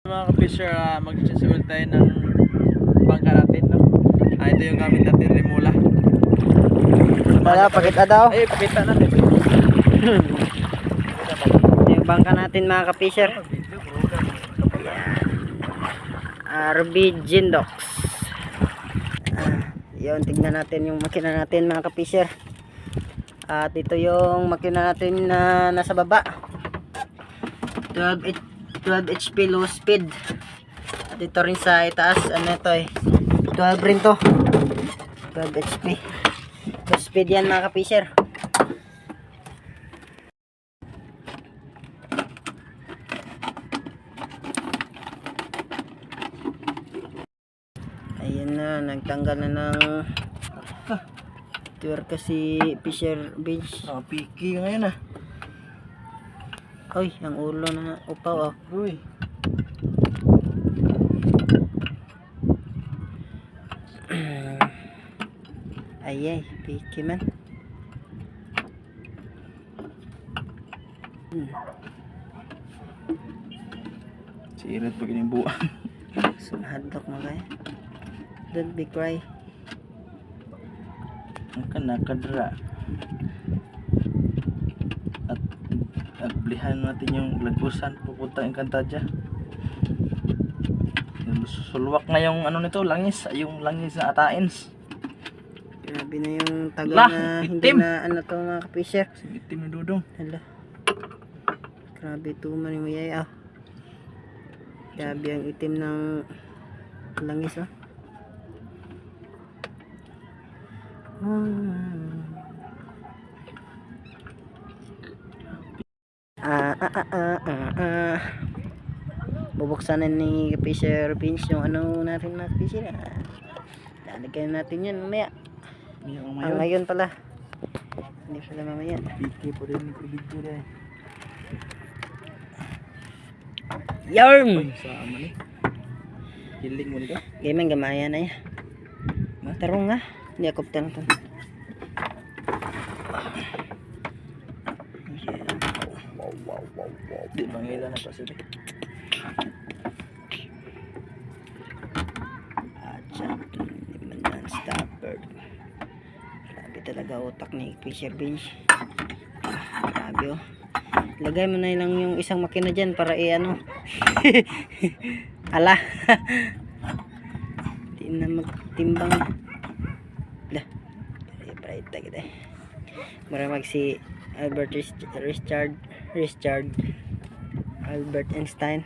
Mga ka-fisher, mag-sisigol tayo ng bangka natin, no? Ito yung gamit natin, remula. Wala, pakita daw. Ay, pakita natin. Yung bangka natin mga ka-fisher. RB Jindox. Yun, tignan natin yung makina natin mga ka-fisher. At ito yung makina natin na nasa baba. 12 HP low speed. At ito rin sa itaas, ano ito 12 rin to. 12 HP low speed yan mga ka-fisher. Ayan na, nagtanggal na ng tuwerka si Fisher Bench. Piki ngayon Uy, ang ulo na upaw Uy. Ay, piki man. Sirit pag inimbuan. Hadlock mo kaya. Don't be cry. Ang kanakadra. At blihan natin yung lagusan pupunta yung Kantadya. Sulwak na yung ano nito, langis, yung langis na atains. Grabe na yung tagal Lah, na hindi itim. na ano to mga ka-fisher. Itim na dudong. Hala. Grabe tuman yung mayay Grabe ang itim ng langis Bubuksan na ni Fisher Bench yung ano natin mga fisher. Lalagyan natin yan mamaya. Ngayon pala. Hindi pala mamaya. Piki po rin yung video rin. Yarn! Sa ama ni. Hiling mo nito. Gamang gamaya na yan. Tarong nga. Hindi ako tanong. Di bangila na pa sila. Liman stopper. Grabe talaga utak ni Fisher Bench. Grabe Lagay mo na lang yung isang makina dyan para ano. Ala. Hindi na magtimbang. Lah. Bright kita. Maramag si Albert Richard Albert Einstein.